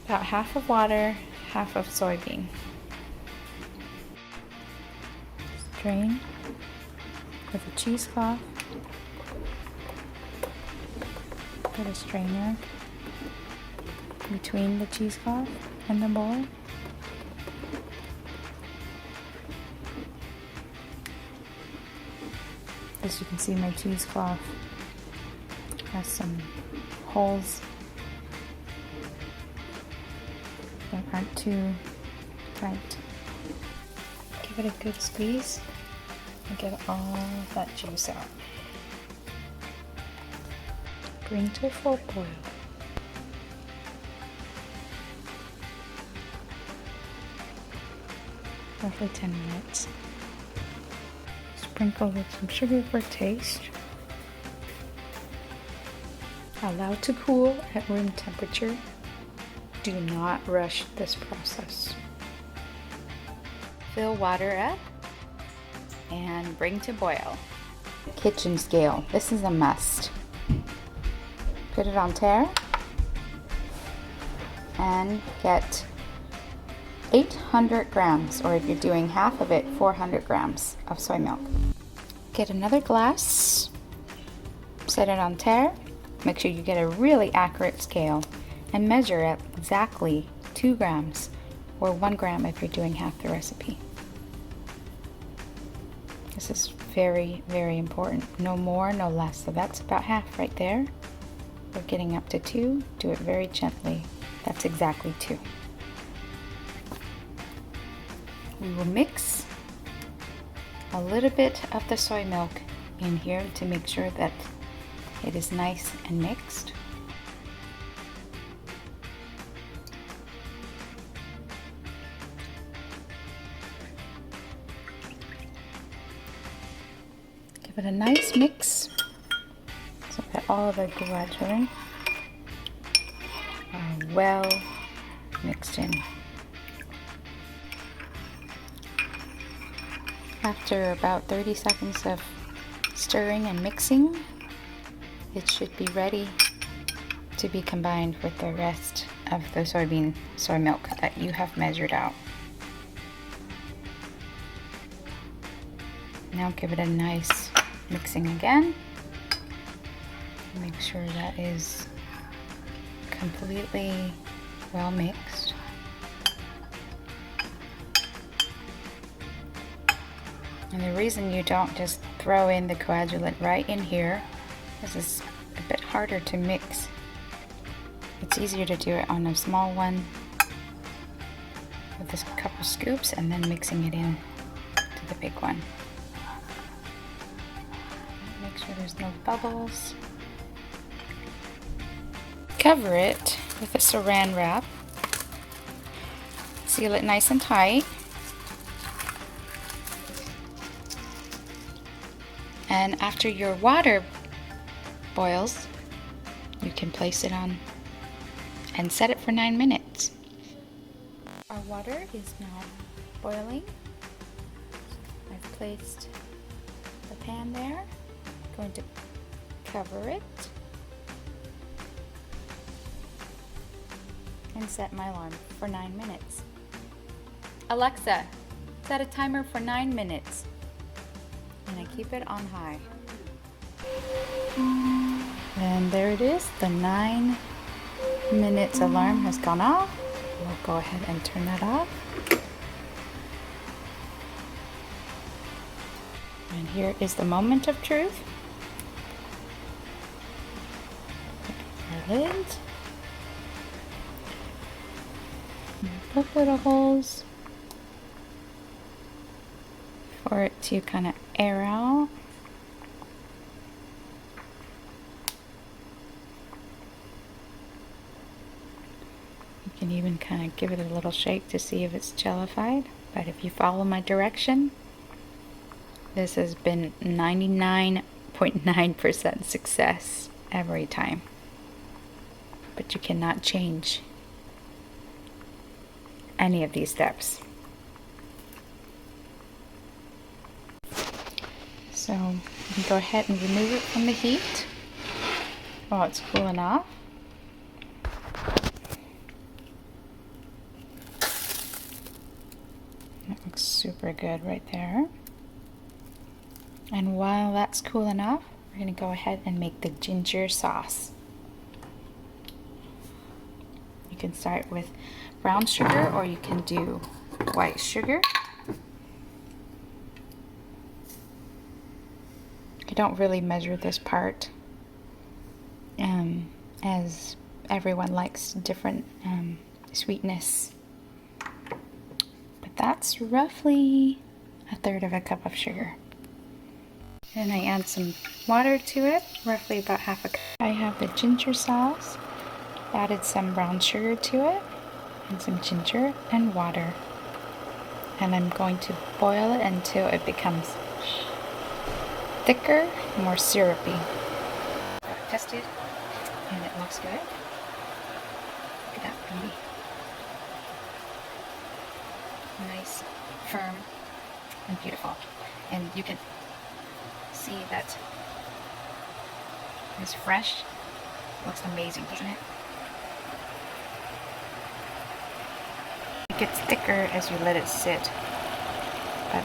About half of water, half of soybean. Strain with a cheesecloth. Put a strainer between the cheesecloth and the bowl. As you can see, my cheesecloth has some holes that aren't too tight. Give it a good squeeze and get all that juice out. Bring to a full boil. Roughly 10 minutes. Sprinkle with some sugar for taste. Allow to cool at room temperature. Do not rush this process. Fill water up and bring to boil. Kitchen scale. This is a must. Put it on tare and get 800 grams, or if you're doing half of it, 400 grams of soy milk. Get another glass, set it on tare, make sure you get a really accurate scale, and measure at exactly 2 grams, or 1 gram if you're doing half the recipe. This is very, very important. No more, no less. So that's about half right there. We're getting up to 2. Do it very gently. That's exactly 2. We will mix a little bit of the soy milk in here to make sure that it is nice and mixed. Give it a nice mix so that all the gelatin are well mixed in. After about 30 seconds of stirring and mixing, it should be ready to be combined with the rest of the soy milk that you have measured out. Now give it a nice mixing again. Make sure that is completely well mixed. And the reason you don't just throw in the coagulant right in here is it's a bit harder to mix. It's easier to do it on a small one with a couple scoops and then mixing it in to the big one. Make sure there's no bubbles. Cover it with a saran wrap. Seal it nice and tight. And after your water boils, you can place it on and set it for 9 minutes. Our water is now boiling. I've placed the pan there. I'm going to cover it and set my alarm for 9 minutes. Alexa, set a timer for 9 minutes. And I keep it on high. And there it is. The 9 minutes alarm has gone off. We'll go ahead and turn that off. And here is the moment of truth. Our lids. Put little holes for it to kind of air out. You can even kind of give it a little shake to see if it's jellified. But if you follow my direction, this has been 99.9% success every time. But you cannot change any of these steps. So you can go ahead and remove it from the heat while it's cooling off. Looks super good right there. And while that's cool enough, we're going to go ahead and make the ginger sauce. You can start with brown sugar or you can do white sugar. I don't really measure this part as everyone likes different sweetness. But that's roughly 1/3 cup of sugar. And I add some water to it, roughly about 1/2 cup. I have the ginger sauce, added some brown sugar to it, and some ginger and water. And I'm going to boil it until it becomes thicker, more syrupy. Tested, and it looks good. Look at that beauty. Nice, firm, and beautiful. And you can see that it's fresh. Looks amazing, doesn't it? It gets thicker as you let it sit, but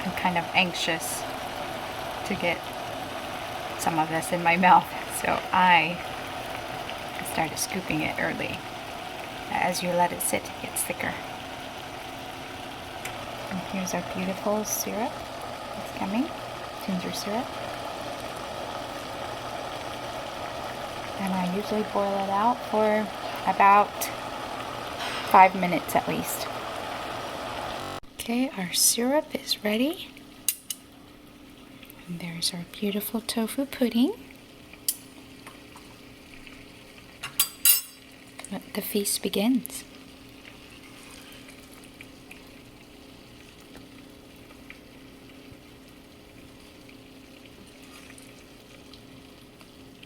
I'm kind of anxious to get some of this in my mouth, so I started scooping it early. As you let it sit, it gets thicker. And here's our beautiful syrup. It's coming, ginger syrup. And I usually boil it out for about 5 minutes at least. Okay, our syrup is ready. And there's our beautiful tofu pudding. The feast begins.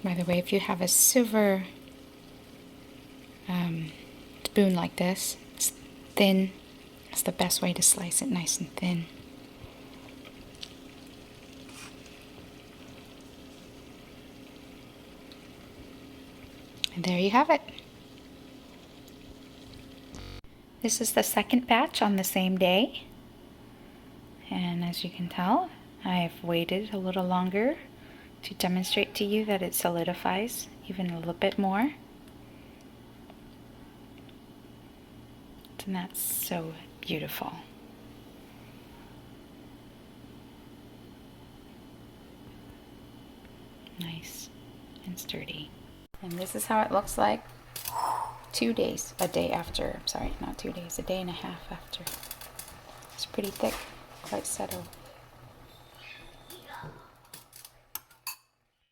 By the way, if you have a silver spoon like this, it's thin. That's the best way to slice it, nice and thin. And there you have it. This is the second batch on the same day. And as you can tell, I've waited a little longer to demonstrate to you that it solidifies even a little bit more. And that's so beautiful. Nice and sturdy. And this is how it looks like 2 days, a day after, sorry, not 2 days, a day and a half after. It's pretty thick, quite settled.